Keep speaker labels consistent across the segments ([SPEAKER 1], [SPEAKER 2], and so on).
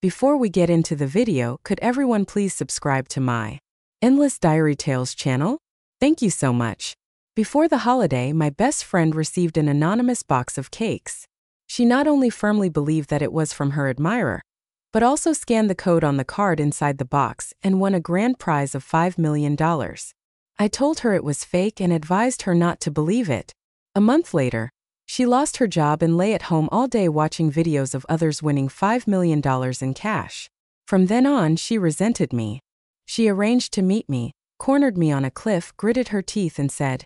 [SPEAKER 1] Before we get into the video, could everyone please subscribe to my Endless Diary Tales channel? Thank you so much. Before the holiday, my best friend received an anonymous box of cakes. She not only firmly believed that it was from her admirer, but also scanned the code on the card inside the box and won a grand prize of $5 million. I told her it was fake and advised her not to believe it. A month later, she lost her job and lay at home all day watching videos of others winning $5 million in cash. From then on, she resented me. She arranged to meet me, cornered me on a cliff, gritted her teeth and said,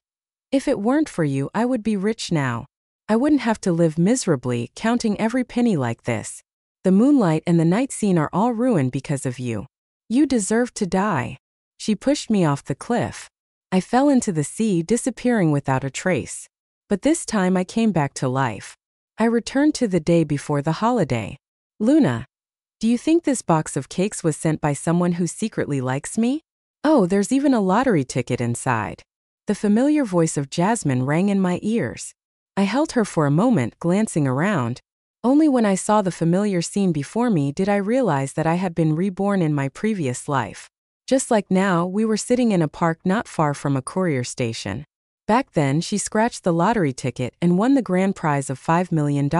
[SPEAKER 1] "If it weren't for you, I would be rich now. I wouldn't have to live miserably, counting every penny like this. The moonlight and the night scene are all ruined because of you. You deserve to die." She pushed me off the cliff. I fell into the sea, disappearing without a trace. But this time I came back to life. I returned to the day before the holiday. "Luna, do you think this box of cakes was sent by someone who secretly likes me? Oh, there's even a lottery ticket inside." The familiar voice of Jasmine rang in my ears. I held her for a moment, glancing around. Only when I saw the familiar scene before me did I realize that I had been reborn in my previous life. Just like now, we were sitting in a park not far from a courier station. Back then, she scratched the lottery ticket and won the grand prize of $5 million.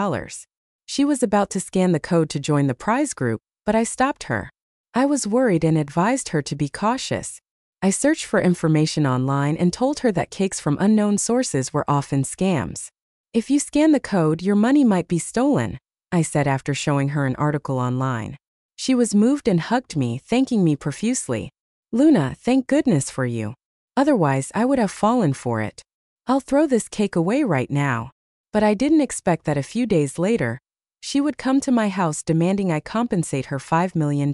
[SPEAKER 1] She was about to scan the code to join the prize group, but I stopped her. I was worried and advised her to be cautious. I searched for information online and told her that cakes from unknown sources were often scams. "If you scan the code, your money might be stolen," I said after showing her an article online. She was moved and hugged me, thanking me profusely. "Luna, thank goodness for you. Otherwise, I would have fallen for it. I'll throw this cake away right now." But I didn't expect that a few days later, she would come to my house demanding I compensate her $5 million.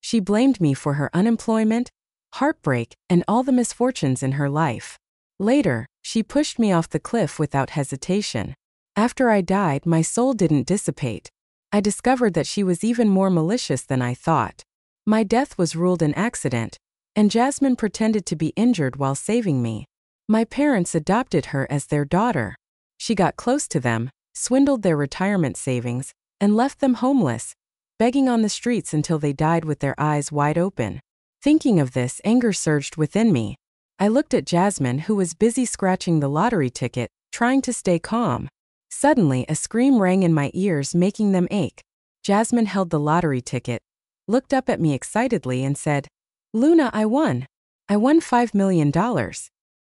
[SPEAKER 1] She blamed me for her unemployment, heartbreak, and all the misfortunes in her life. Later, she pushed me off the cliff without hesitation. After I died, my soul didn't dissipate. I discovered that she was even more malicious than I thought. My death was ruled an accident, and Jasmine pretended to be injured while saving me. My parents adopted her as their daughter. She got close to them, swindled their retirement savings, and left them homeless, begging on the streets until they died with their eyes wide open. Thinking of this, anger surged within me. I looked at Jasmine, who was busy scratching the lottery ticket, trying to stay calm. Suddenly, a scream rang in my ears, making them ache. Jasmine held the lottery ticket, looked up at me excitedly and said, "Luna, I won. I won $5 million.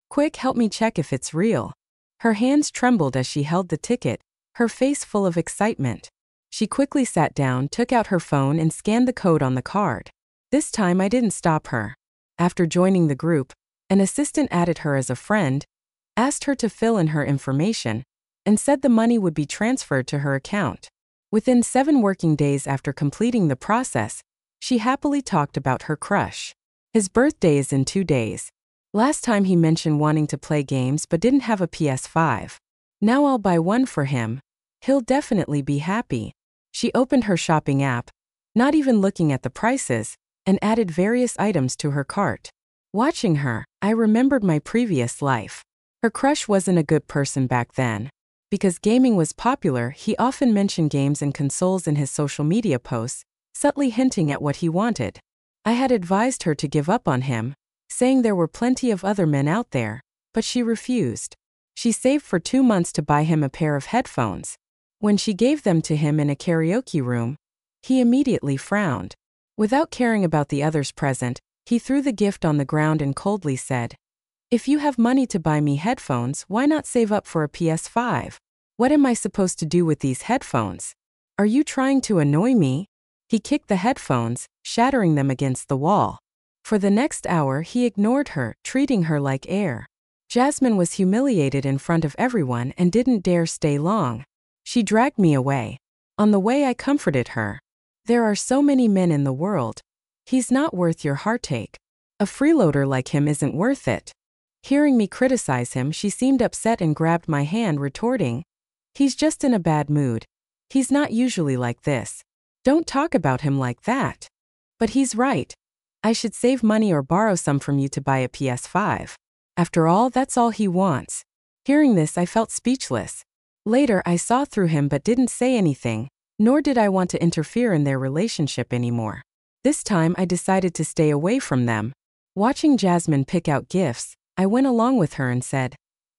[SPEAKER 1] Quick, help me check if it's real." Her hands trembled as she held the ticket, her face full of excitement. She quickly sat down, took out her phone and scanned the code on the card. This time I didn't stop her. After joining the group, an assistant added her as a friend, asked her to fill in her information, and said the money would be transferred to her account. Within 7 working days after completing the process, she happily talked about her crush. His birthday is in 2 days. Last time he mentioned wanting to play games but didn't have a PS5. Now I'll buy one for him. He'll definitely be happy. She opened her shopping app, not even looking at the prices, and added various items to her cart. Watching her, I remembered my previous life. Her crush wasn't a good person back then. Because gaming was popular, he often mentioned games and consoles in his social media posts, subtly hinting at what he wanted. I had advised her to give up on him, saying there were plenty of other men out there, but she refused. She saved for 2 months to buy him a pair of headphones. When she gave them to him in a karaoke room, he immediately frowned. Without caring about the others present, he threw the gift on the ground and coldly said, "If you have money to buy me headphones, why not save up for a PS5? What am I supposed to do with these headphones? Are you trying to annoy me?" He kicked the headphones, shattering them against the wall. For the next hour, he ignored her, treating her like air. Jasmine was humiliated in front of everyone and didn't dare stay long. She dragged me away. On the way, I comforted her. "There are so many men in the world. He's not worth your heartache. A freeloader like him isn't worth it." Hearing me criticize him, she seemed upset and grabbed my hand, retorting, "He's just in a bad mood. He's not usually like this. Don't talk about him like that." But he's right. I should save money or borrow some from you to buy a PS5. After all, that's all he wants. Hearing this, I felt speechless. Later, I saw through him but didn't say anything. nor did I want to interfere in their relationship anymore. This time I decided to stay away from them. Watching Jasmine pick out gifts, I went along with her and said,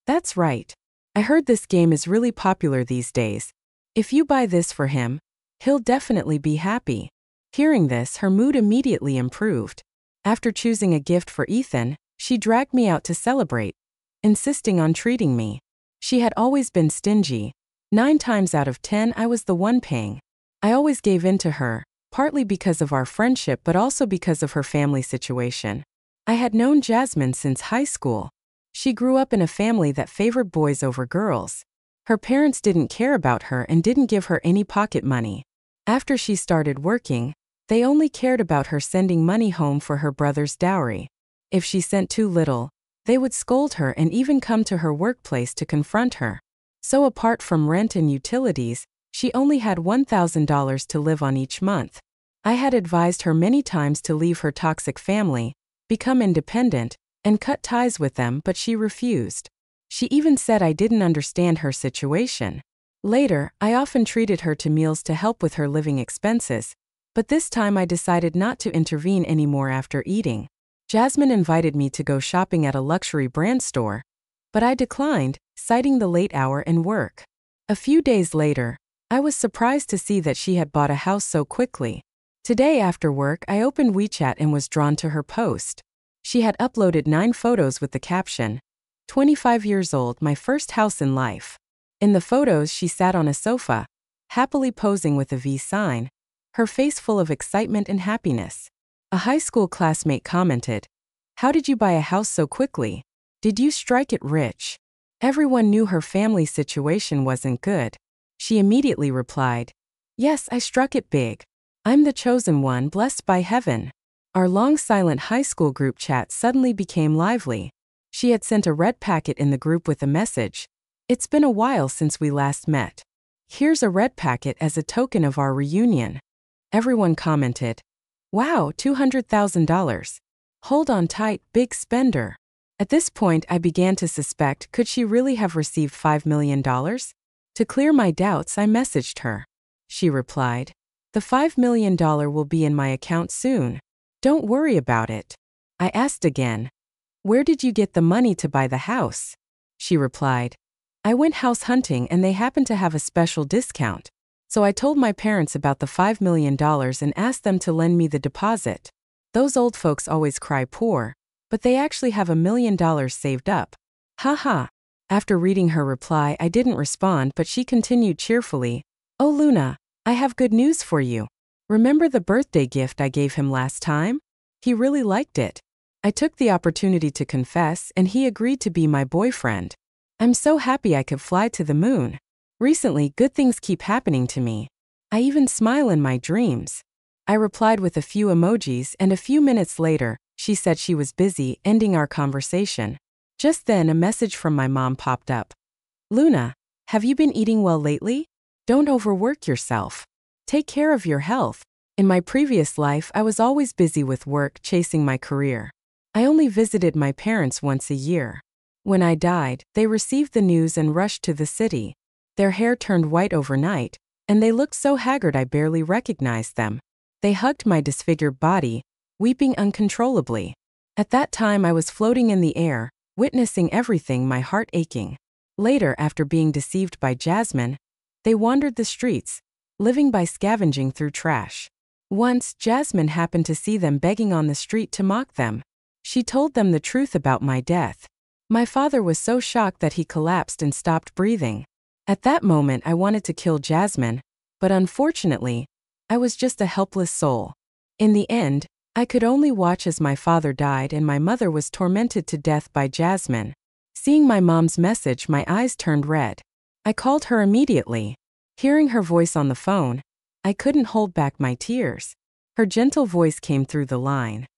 [SPEAKER 1] "That's right. I heard this game is really popular these days. If you buy this for him, he'll definitely be happy." Hearing this, her mood immediately improved. After choosing a gift for Ethan, she dragged me out to celebrate, insisting on treating me. She had always been stingy. 9 times out of 10, I was the one paying. I always gave in to her, partly because of our friendship but also because of her family situation. I had known Jasmine since high school. She grew up in a family that favored boys over girls. Her parents didn't care about her and didn't give her any pocket money. After she started working, they only cared about her sending money home for her brother's dowry. If she sent too little, they would scold her and even come to her workplace to confront her. So apart from rent and utilities, she only had $1,000 to live on each month. I had advised her many times to leave her toxic family, become independent, and cut ties with them, but she refused. She even said I didn't understand her situation. Later, I often treated her to meals to help with her living expenses, but this time I decided not to intervene anymore after eating. Jasmine invited me to go shopping at a luxury brand store, but I declined, citing the late hour and work. A few days later, I was surprised to see that she had bought a house so quickly. Today after work, I opened WeChat and was drawn to her post. She had uploaded 9 photos with the caption, "25 years old, my first house in life." In the photos, she sat on a sofa, happily posing with a V sign, her face full of excitement and happiness. A high school classmate commented, "How did you buy a house so quickly? Did you strike it rich?" Everyone knew her family situation wasn't good. She immediately replied, "Yes, I struck it big. I'm the chosen one, blessed by heaven." Our long silent high school group chat suddenly became lively. She had sent a red packet in the group with a message, "It's been a while since we last met. Here's a red packet as a token of our reunion." Everyone commented, "Wow, $200,000. Hold on tight, big spender." At this point, I began to suspect, could she really have received $5 million? To clear my doubts, I messaged her. She replied, "The $5 million will be in my account soon. Don't worry about it." I asked again, "Where did you get the money to buy the house?" She replied, "I went house hunting and they happened to have a special discount. So I told my parents about the $5 million and asked them to lend me the deposit. Those old folks always cry poor, but they actually have $1 million saved up. Haha." After reading her reply, I didn't respond, but she continued cheerfully, "Oh Luna, I have good news for you. Remember the birthday gift I gave him last time? He really liked it." I took the opportunity to confess, and he agreed to be my boyfriend. I'm so happy I could fly to the moon. Recently, good things keep happening to me. I even smile in my dreams. I replied with a few emojis, and a few minutes later, she said she was busy, ending our conversation. Just then, a message from my mom popped up. "Luna, have you been eating well lately? Don't overwork yourself. Take care of your health." In my previous life, I was always busy with work, chasing my career. I only visited my parents once a year. When I died, they received the news and rushed to the city. Their hair turned white overnight, and they looked so haggard I barely recognized them. They hugged my disfigured body, weeping uncontrollably. At that time I was floating in the air, witnessing everything, my heart aching. Later, after being deceived by Jasmine, they wandered the streets, living by scavenging through trash. Once, Jasmine happened to see them begging on the street to mock them. She told them the truth about my death. My father was so shocked that he collapsed and stopped breathing. At that moment I wanted to kill Jasmine, but unfortunately, I was just a helpless soul. In the end, I could only watch as my father died and my mother was tormented to death by Jasmine. Seeing my mom's message, my eyes turned red. I called her immediately. Hearing her voice on the phone, I couldn't hold back my tears. Her gentle voice came through the line.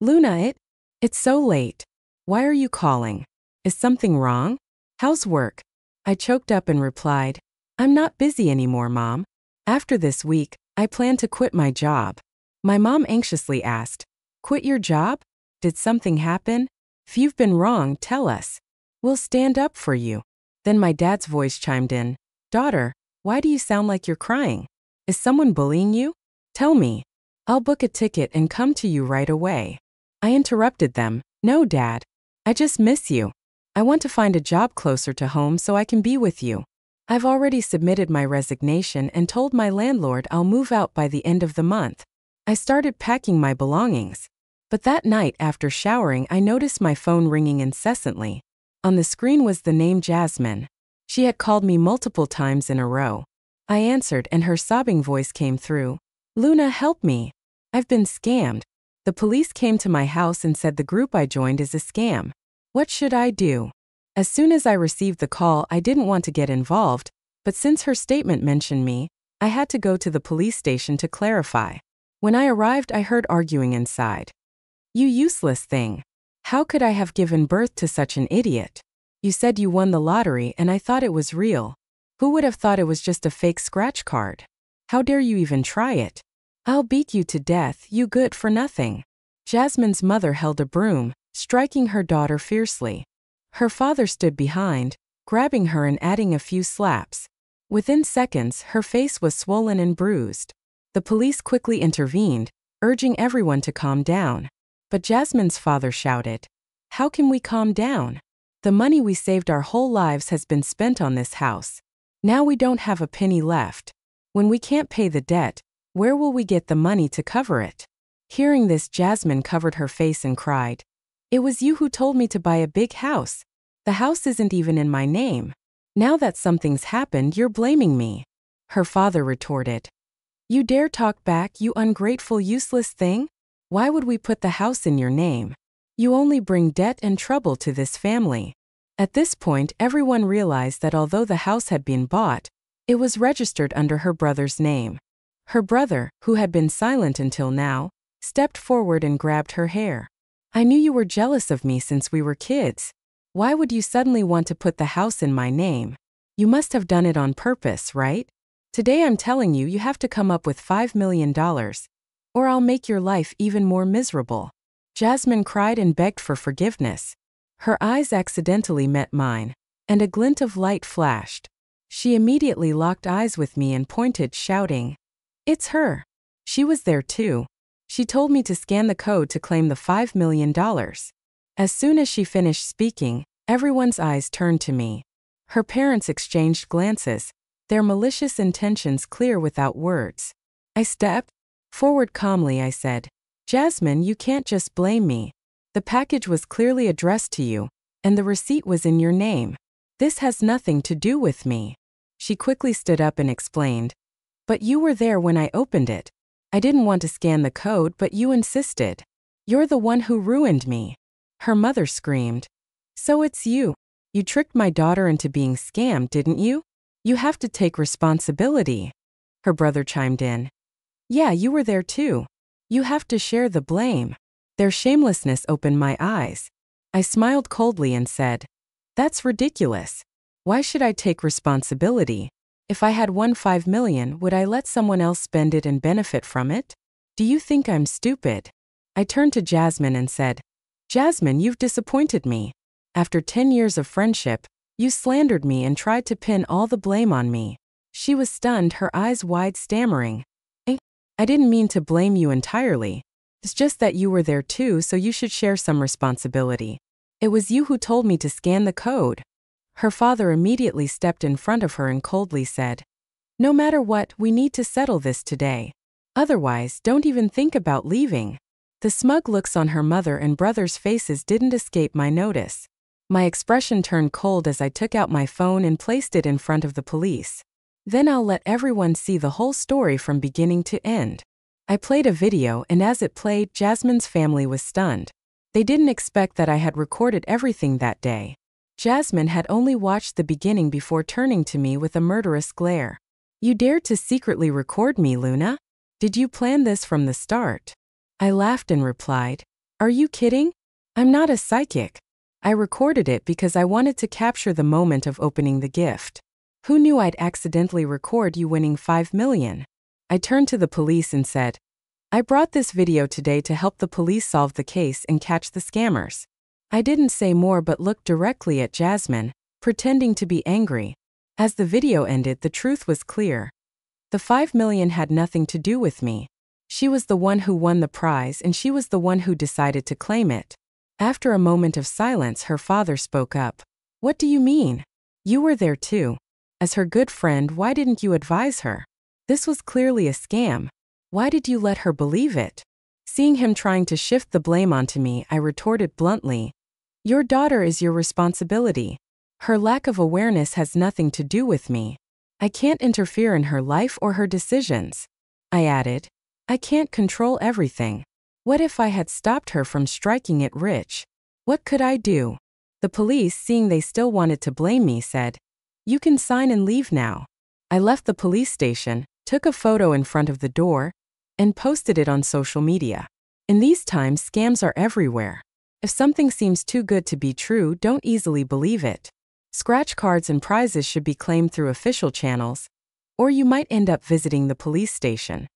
[SPEAKER 1] "Luna, it's so late. Why are you calling? Is something wrong? How's work?" I choked up and replied, "I'm not busy anymore, Mom. After this week, I plan to quit my job." My mom anxiously asked, "Quit your job? Did something happen? If you've been wrong, tell us. We'll stand up for you." Then my dad's voice chimed in, "Daughter, why do you sound like you're crying? Is someone bullying you? Tell me. I'll book a ticket and come to you right away. I interrupted them. No, Dad. I just miss you. I want to find a job closer to home so I can be with you. I've already submitted my resignation and told my landlord I'll move out by the end of the month. I started packing my belongings. But that night after showering, I noticed my phone ringing incessantly. On the screen was the name Jasmine. She had called me multiple times in a row. I answered and her sobbing voice came through. Luna, help me. I've been scammed. The police came to my house and said the group I joined is a scam. What should I do? As soon as I received the call, I didn't want to get involved, but since her statement mentioned me, I had to go to the police station to clarify. When I arrived, I heard arguing inside. You useless thing. How could I have given birth to such an idiot? You said you won the lottery and I thought it was real. Who would have thought it was just a fake scratch card? How dare you even try it? I'll beat you to death, you good for nothing. Jasmine's mother held a broom, striking her daughter fiercely. Her father stood behind, grabbing her and adding a few slaps. Within seconds, her face was swollen and bruised. The police quickly intervened, urging everyone to calm down. But Jasmine's father shouted, "How can we calm down? The money we saved our whole lives has been spent on this house. Now we don't have a penny left. When we can't pay the debt, where will we get the money to cover it?" Hearing this, Jasmine covered her face and cried, "It was you who told me to buy a big house. The house isn't even in my name. Now that something's happened, you're blaming me." Her father retorted, "You dare talk back, you ungrateful, useless thing? Why would we put the house in your name? You only bring debt and trouble to this family." At this point, everyone realized that although the house had been bought, it was registered under her brother's name. Her brother, who had been silent until now, stepped forward and grabbed her hair. "I knew you were jealous of me since we were kids. Why would you suddenly want to put the house in my name? You must have done it on purpose, right? Today I'm telling you, you have to come up with $5 million, or I'll make your life even more miserable." Jasmine cried and begged for forgiveness. Her eyes accidentally met mine, and a glint of light flashed. She immediately locked eyes with me and pointed, shouting, "It's her. She was there too. She told me to scan the code to claim the $5 million. As soon as she finished speaking, everyone's eyes turned to me. Her parents exchanged glances, their malicious intentions clear without words. I stepped forward calmly. I said, "Jasmine, you can't just blame me. The package was clearly addressed to you, and the receipt was in your name. This has nothing to do with me." She quickly stood up and explained, "But you were there when I opened it. I didn't want to scan the code, but you insisted. You're the one who ruined me." Her mother screamed, "So it's you. You tricked my daughter into being scammed, didn't you? You have to take responsibility." Her brother chimed in, "Yeah, you were there too. You have to share the blame." Their shamelessness opened my eyes. I smiled coldly and said, "That's ridiculous. Why should I take responsibility? If I had won $5 million, would I let someone else spend it and benefit from it? Do you think I'm stupid?" I turned to Jasmine and said, "Jasmine, you've disappointed me. After 10 years of friendship, you slandered me and tried to pin all the blame on me." She was stunned, her eyes wide, stammering, I didn't mean to blame you entirely. It's just that you were there too, so you should share some responsibility. It was you who told me to scan the code." Her father immediately stepped in front of her and coldly said, "No matter what, we need to settle this today. Otherwise, don't even think about leaving." The smug looks on her mother and brother's faces didn't escape my notice. My expression turned cold as I took out my phone and placed it in front of the police. "Then I'll let everyone see the whole story from beginning to end." I played a video, and as it played, Jasmine's family was stunned. They didn't expect that I had recorded everything that day. Jasmine had only watched the beginning before turning to me with a murderous glare. "You dared to secretly record me, Luna? Did you plan this from the start?" I laughed and replied, "Are you kidding? I'm not a psychic. I recorded it because I wanted to capture the moment of opening the gift. Who knew I'd accidentally record you winning $5 million? I turned to the police and said, "I brought this video today to help the police solve the case and catch the scammers." I didn't say more but looked directly at Jasmine, pretending to be angry. As the video ended, the truth was clear. The 5 million had nothing to do with me. She was the one who won the prize and she was the one who decided to claim it. After a moment of silence, her father spoke up. What do you mean? You were there too. As her good friend, why didn't you advise her? This was clearly a scam. Why did you let her believe it? Seeing him trying to shift the blame onto me, I retorted bluntly. Your daughter is your responsibility. Her lack of awareness has nothing to do with me. I can't interfere in her life or her decisions. I added, I can't control everything. What if I had stopped her from striking it rich? What could I do? The police, seeing they still wanted to blame me, said, You can sign and leave now. I left the police station, took a photo in front of the door, and posted it on social media. In these times, scams are everywhere. If something seems too good to be true, don't easily believe it. Scratch cards and prizes should be claimed through official channels, or you might end up visiting the police station.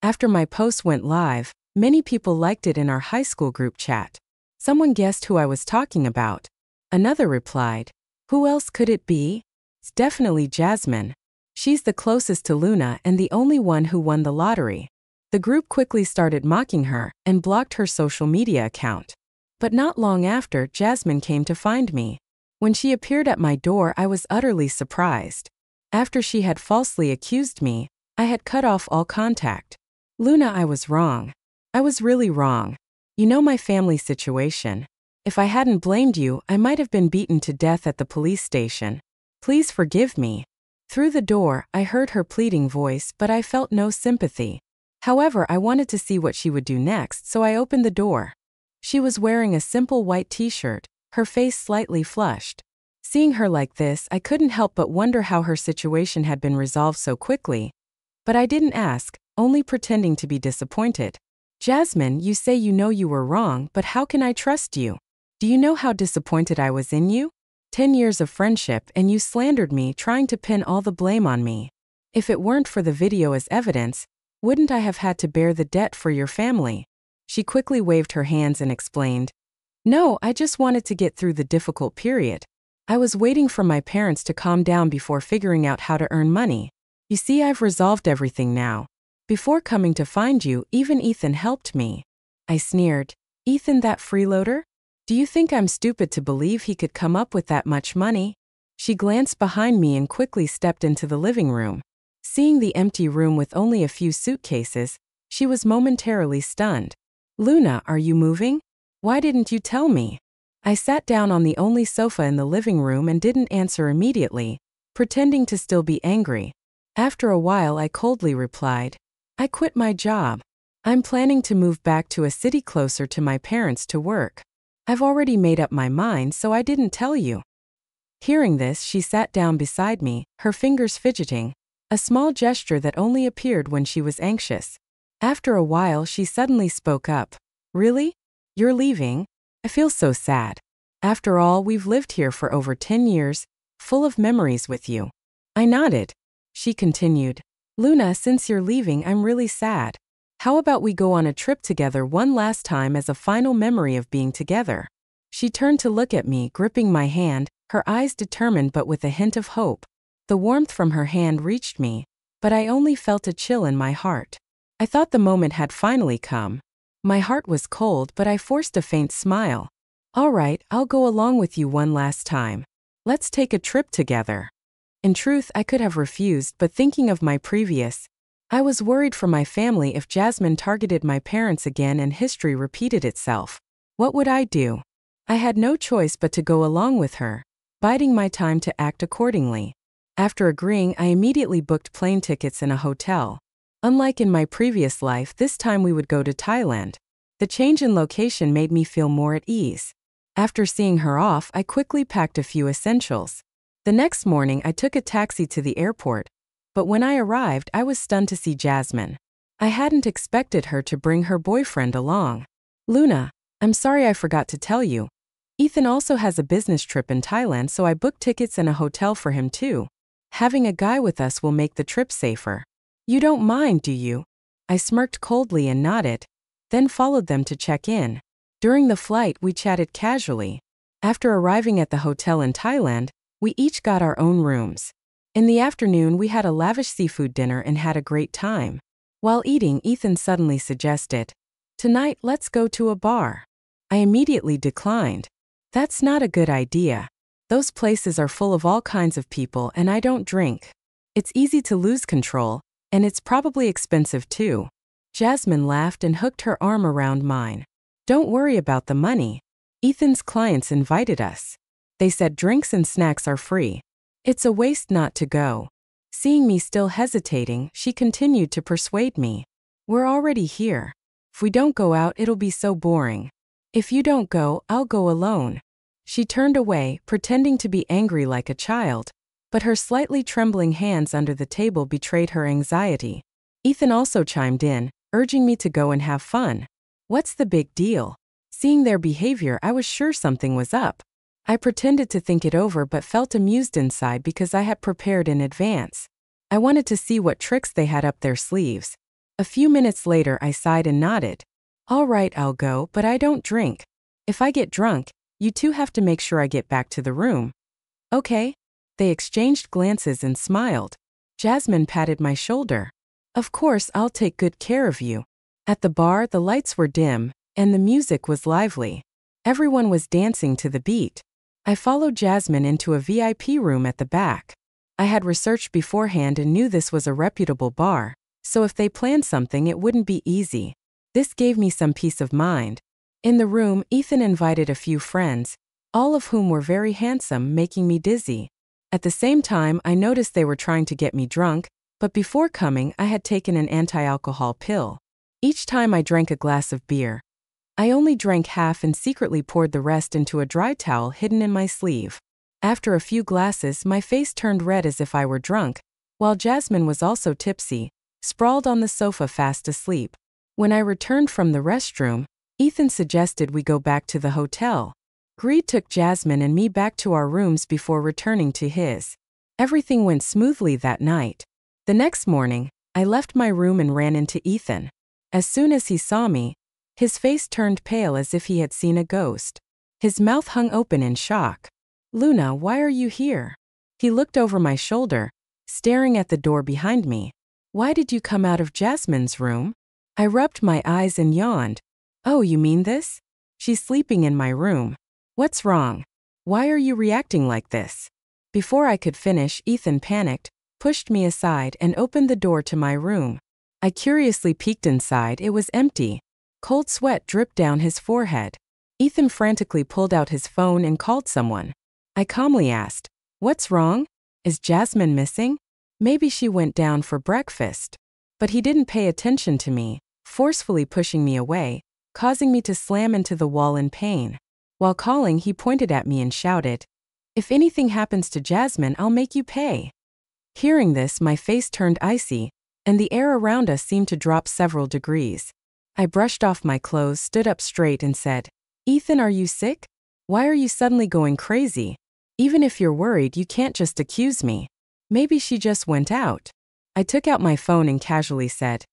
[SPEAKER 1] After my post went live, many people liked it in our high school group chat. Someone guessed who I was talking about. Another replied, Who else could it be? It's definitely Jasmine. She's the closest to Luna and the only one who won the lottery. The group quickly started mocking her and blocked her social media account. But not long after, Jasmine came to find me. When she appeared at my door, I was utterly surprised. After she had falsely accused me, I had cut off all contact. Luna, I was wrong. I was really wrong. You know my family situation. If I hadn't blamed you, I might have been beaten to death at the police station. Please forgive me. Through the door, I heard her pleading voice, but I felt no sympathy. However, I wanted to see what she would do next, so I opened the door. She was wearing a simple white t-shirt, her face slightly flushed. Seeing her like this, I couldn't help but wonder how her situation had been resolved so quickly. But I didn't ask, only pretending to be disappointed. Jasmine, you say you know you were wrong, but how can I trust you? Do you know how disappointed I was in you? 10 years of friendship and you slandered me, trying to pin all the blame on me. If it weren't for the video as evidence, wouldn't I have had to bear the debt for your family? She quickly waved her hands and explained, No, I just wanted to get through the difficult period. I was waiting for my parents to calm down before figuring out how to earn money. You see, I've resolved everything now. Before coming to find you, even Ethan helped me. I sneered, Ethan, that freeloader? Do you think I'm stupid to believe he could come up with that much money? She glanced behind me and quickly stepped into the living room. Seeing the empty room with only a few suitcases, she was momentarily stunned. Luna, are you moving? Why didn't you tell me? I sat down on the only sofa in the living room and didn't answer immediately, pretending to still be angry. After a while, I coldly replied, I quit my job. I'm planning to move back to a city closer to my parents to work. I've already made up my mind, so I didn't tell you. Hearing this, she sat down beside me, her fingers fidgeting, a small gesture that only appeared when she was anxious. After a while, she suddenly spoke up. Really? You're leaving? I feel so sad. After all, we've lived here for over 10 years, full of memories with you. I nodded. She continued, Luna, since you're leaving, I'm really sad. How about we go on a trip together one last time as a final memory of being together? She turned to look at me, gripping my hand, her eyes determined but with a hint of hope. The warmth from her hand reached me, but I only felt a chill in my heart. I thought the moment had finally come. My heart was cold, but I forced a faint smile. All right, I'll go along with you one last time. Let's take a trip together. In truth, I could have refused, but thinking of my previous, I was worried for my family if Jasmine targeted my parents again and history repeated itself. What would I do? I had no choice but to go along with her, biding my time to act accordingly. After agreeing, I immediately booked plane tickets in a hotel. Unlike in my previous life, this time we would go to Thailand. The change in location made me feel more at ease. After seeing her off, I quickly packed a few essentials. The next morning, I took a taxi to the airport, but when I arrived, I was stunned to see Jasmine. I hadn't expected her to bring her boyfriend along. Luna, I'm sorry I forgot to tell you. Ethan also has a business trip in Thailand, so I booked tickets and a hotel for him too. Having a guy with us will make the trip safer. You don't mind, do you? I smirked coldly and nodded, then followed them to check in. During the flight, we chatted casually. After arriving at the hotel in Thailand, we each got our own rooms. In the afternoon, we had a lavish seafood dinner and had a great time. While eating, Ethan suddenly suggested, "Tonight, let's go to a bar." I immediately declined. That's not a good idea. Those places are full of all kinds of people and I don't drink. It's easy to lose control, and it's probably expensive too. Jasmine laughed and hooked her arm around mine. Don't worry about the money. Ethan's clients invited us. They said drinks and snacks are free. It's a waste not to go. Seeing me still hesitating, she continued to persuade me. We're already here. If we don't go out, it'll be so boring. If you don't go, I'll go alone. She turned away, pretending to be angry like a child, but her slightly trembling hands under the table betrayed her anxiety. Ethan also chimed in, urging me to go and have fun. What's the big deal? Seeing their behavior, I was sure something was up. I pretended to think it over but felt amused inside because I had prepared in advance. I wanted to see what tricks they had up their sleeves. A few minutes later, I sighed and nodded. All right, I'll go, but I don't drink. If I get drunk, you two have to make sure I get back to the room. Okay. They exchanged glances and smiled. Jasmine patted my shoulder. Of course, I'll take good care of you. At the bar, the lights were dim, and the music was lively. Everyone was dancing to the beat. I followed Jasmine into a VIP room at the back. I had researched beforehand and knew this was a reputable bar, so if they planned something, it wouldn't be easy. This gave me some peace of mind. In the room, Ethan invited a few friends, all of whom were very handsome, making me dizzy. At the same time, I noticed they were trying to get me drunk, but before coming, I had taken an anti-alcohol pill. Each time I drank a glass of beer, I only drank half and secretly poured the rest into a dry towel hidden in my sleeve. After a few glasses, my face turned red as if I were drunk, while Jasmine was also tipsy, sprawled on the sofa fast asleep. When I returned from the restroom, Ethan suggested we go back to the hotel. Greed took Jasmine and me back to our rooms before returning to his. Everything went smoothly that night. The next morning, I left my room and ran into Ethan. As soon as he saw me, his face turned pale as if he had seen a ghost. His mouth hung open in shock. Luna, why are you here? He looked over my shoulder, staring at the door behind me. Why did you come out of Jasmine's room? I rubbed my eyes and yawned. Oh, you mean this? She's sleeping in my room. What's wrong? Why are you reacting like this? Before I could finish, Ethan panicked, pushed me aside, and opened the door to my room. I curiously peeked inside. It was empty. Cold sweat dripped down his forehead. Ethan frantically pulled out his phone and called someone. I calmly asked, "What's wrong? Is Jasmine missing? Maybe she went down for breakfast." But he didn't pay attention to me, forcefully pushing me away, causing me to slam into the wall in pain. While calling, he pointed at me and shouted, "If anything happens to Jasmine, I'll make you pay." Hearing this, my face turned icy, and the air around us seemed to drop several degrees. I brushed off my clothes, stood up straight, and said, "Ethan, are you sick? Why are you suddenly going crazy? Even if you're worried, you can't just accuse me. Maybe she just went out." I took out my phone and casually said,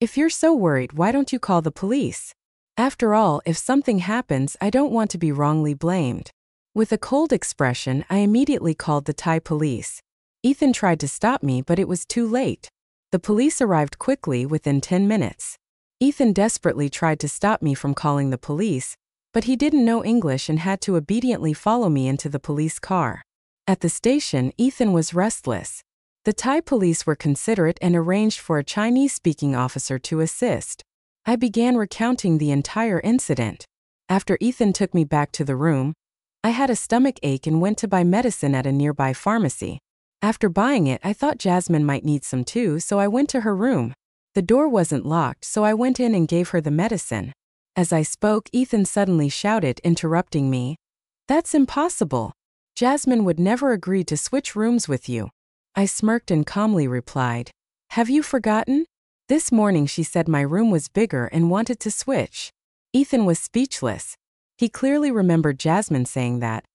[SPEAKER 1] "If you're so worried, why don't you call the police? After all, if something happens, I don't want to be wrongly blamed." With a cold expression, I immediately called the Thai police. Ethan tried to stop me, but it was too late. The police arrived quickly within 10 minutes. Ethan desperately tried to stop me from calling the police, but he didn't know English and had to obediently follow me into the police car. At the station, Ethan was restless. The Thai police were considerate and arranged for a Chinese-speaking officer to assist. I began recounting the entire incident. After Ethan took me back to the room, I had a stomach ache and went to buy medicine at a nearby pharmacy. After buying it, I thought Jasmine might need some too, so I went to her room. The door wasn't locked, so I went in and gave her the medicine. As I spoke, Ethan suddenly shouted, interrupting me, "That's impossible. Jasmine would never agree to switch rooms with you." I smirked and calmly replied, "Have you forgotten? This morning she said my room was bigger and wanted to switch." Ethan was speechless. He clearly remembered Jasmine saying that,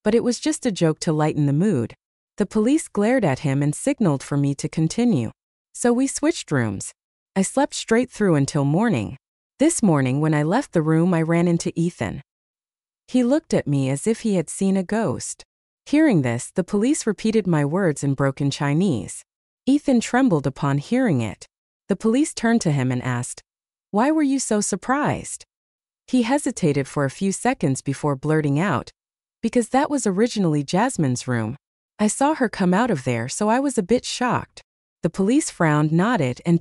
[SPEAKER 1] but it was just a joke to lighten the mood. The police glared at him and signaled for me to continue. So we switched rooms. I slept straight through until morning. This morning, when I left the room, I ran into Ethan. He looked at me as if he had seen a ghost. Hearing this, the police repeated my words in broken Chinese. Ethan trembled upon hearing it. The police turned to him and asked, "Why were you so surprised?" He hesitated for a few seconds before blurting out, "Because that was originally Jasmine's room. I saw her come out of there, so I was a bit shocked." The police frowned, nodded, and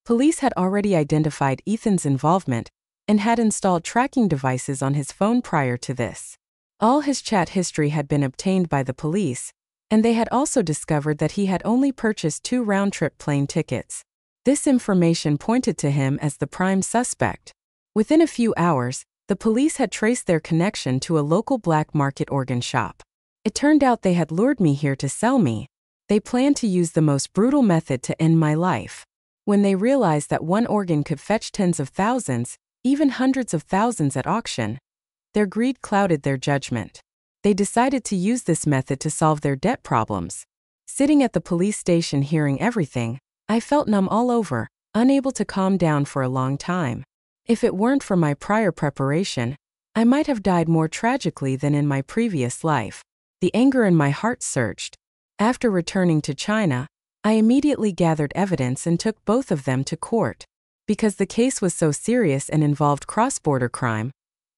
[SPEAKER 1] police had already identified Ethan's involvement and had installed tracking devices on his phone prior to this. All his chat history had been obtained by the police, and they had also discovered that he had only purchased 2 round-trip plane tickets. This information pointed to him as the prime suspect. Within a few hours, the police had traced their connection to a local black market organ shop. It turned out they had lured me here to sell me. They planned to use the most brutal method to end my life. When they realized that one organ could fetch tens of thousands, even hundreds of thousands at auction, their greed clouded their judgment. They decided to use this method to solve their debt problems. Sitting at the police station hearing everything, I felt numb all over, unable to calm down for a long time. If it weren't for my prior preparation, I might have died more tragically than in my previous life. The anger in my heart surged. After returning to China, I immediately gathered evidence and took both of them to court. Because the case was so serious and involved cross-border crime,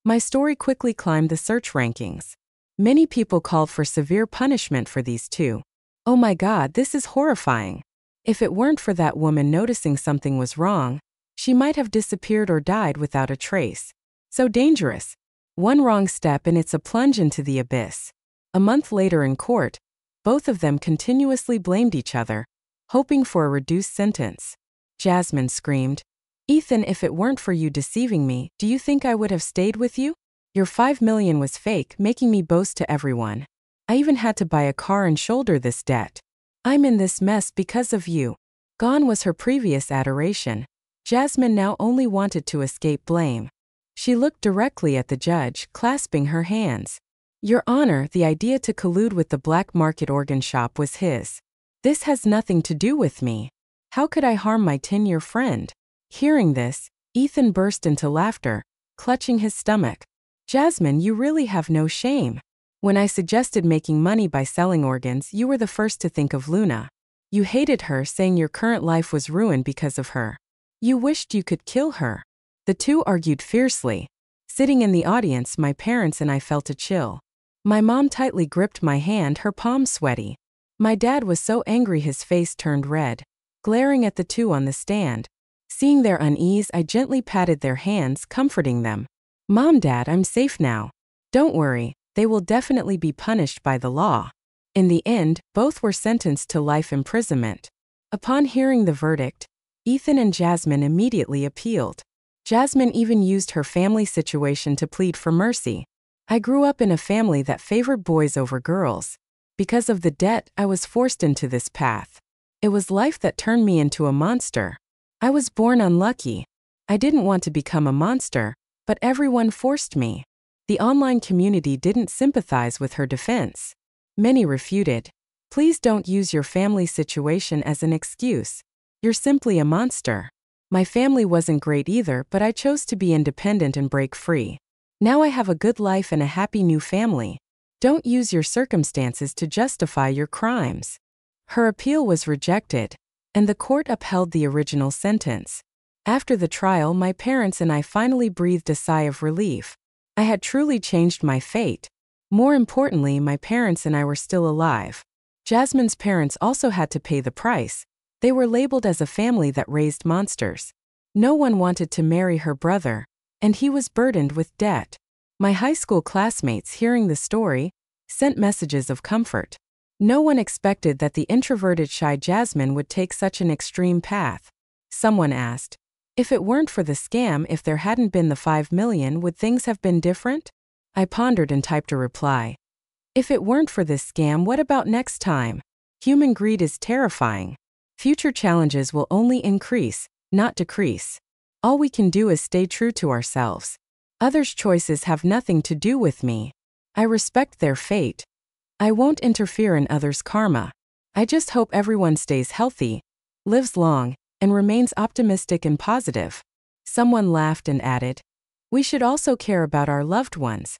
[SPEAKER 1] my story quickly climbed the search rankings. Many people called for severe punishment for these two. Oh my God, this is horrifying. If it weren't for that woman noticing something was wrong, she might have disappeared or died without a trace. So dangerous. One wrong step and it's a plunge into the abyss. A month later in court, both of them continuously blamed each other, hoping for a reduced sentence. Jasmine screamed, "Ethan, if it weren't for you deceiving me, do you think I would have stayed with you? Your $5 million was fake, making me boast to everyone. I even had to buy a car and shoulder this debt. I'm in this mess because of you." Gone was her previous adoration. Jasmine now only wanted to escape blame. She looked directly at the judge, clasping her hands. "Your Honor, the idea to collude with the black market organ shop was his. This has nothing to do with me. How could I harm my 10-year friend?" Hearing this, Ethan burst into laughter, clutching his stomach. "Jasmine, you really have no shame. When I suggested making money by selling organs, you were the first to think of Luna. You hated her, saying your current life was ruined because of her. You wished you could kill her." The two argued fiercely. Sitting in the audience, my parents and I felt a chill. My mom tightly gripped my hand, her palms sweaty. My dad was so angry his face turned red, glaring at the two on the stand. Seeing their unease, I gently patted their hands, comforting them. "Mom, Dad, I'm safe now. Don't worry, they will definitely be punished by the law." In the end, both were sentenced to life imprisonment. Upon hearing the verdict, Ethan and Jasmine immediately appealed. Jasmine even used her family situation to plead for mercy. "I grew up in a family that favored boys over girls. Because of the debt, I was forced into this path. It was life that turned me into a monster. I was born unlucky. I didn't want to become a monster, but everyone forced me." The online community didn't sympathize with her defense. Many refuted. "Please don't use your family situation as an excuse. You're simply a monster. My family wasn't great either, but I chose to be independent and break free. Now I have a good life and a happy new family. Don't use your circumstances to justify your crimes." Her appeal was rejected, and the court upheld the original sentence. After the trial, my parents and I finally breathed a sigh of relief. I had truly changed my fate. More importantly, my parents and I were still alive. Jasmine's parents also had to pay the price. They were labeled as a family that raised monsters. No one wanted to marry her brother, and he was burdened with debt. My high school classmates, hearing the story, sent messages of comfort. No one expected that the introverted, shy Jasmine would take such an extreme path. Someone asked, "If it weren't for the scam, if there hadn't been the $5 million, would things have been different?" I pondered and typed a reply. If it weren't for this scam, what about next time? Human greed is terrifying. Future challenges will only increase, not decrease. All we can do is stay true to ourselves. Others' choices have nothing to do with me. I respect their fate. I won't interfere in others' karma. I just hope everyone stays healthy, lives long, and remains optimistic and positive. Someone laughed and added, "We should also care about our loved ones.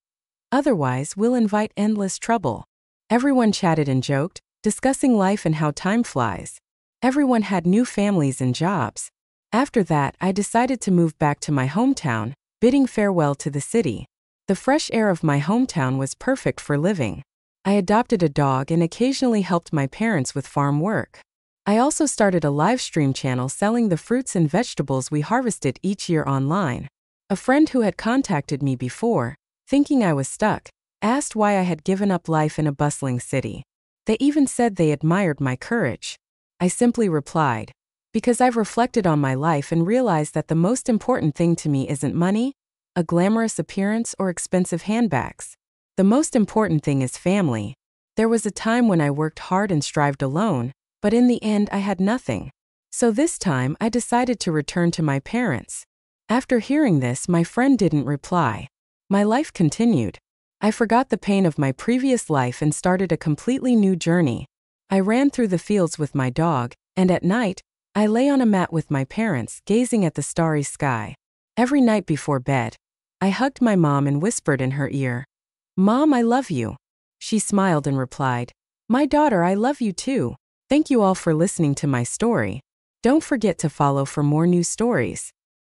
[SPEAKER 1] Otherwise, we'll invite endless trouble." Everyone chatted and joked, discussing life and how time flies. Everyone had new families and jobs. After that, I decided to move back to my hometown, bidding farewell to the city. The fresh air of my hometown was perfect for living. I adopted a dog and occasionally helped my parents with farm work. I also started a live stream channel selling the fruits and vegetables we harvested each year online. A friend who had contacted me before, thinking I was stuck, asked why I had given up life in a bustling city. They even said they admired my courage. I simply replied, because I've reflected on my life and realized that the most important thing to me isn't money, a glamorous appearance, or expensive handbags. The most important thing is family. There was a time when I worked hard and strived alone, but in the end I had nothing. So this time I decided to return to my parents. After hearing this, my friend didn't reply. My life continued. I forgot the pain of my previous life and started a completely new journey. I ran through the fields with my dog, and at night, I lay on a mat with my parents, gazing at the starry sky. Every night before bed, I hugged my mom and whispered in her ear, "Mom, I love you." She smiled and replied, "My daughter, I love you too." Thank you all for listening to my story. Don't forget to follow for more new stories.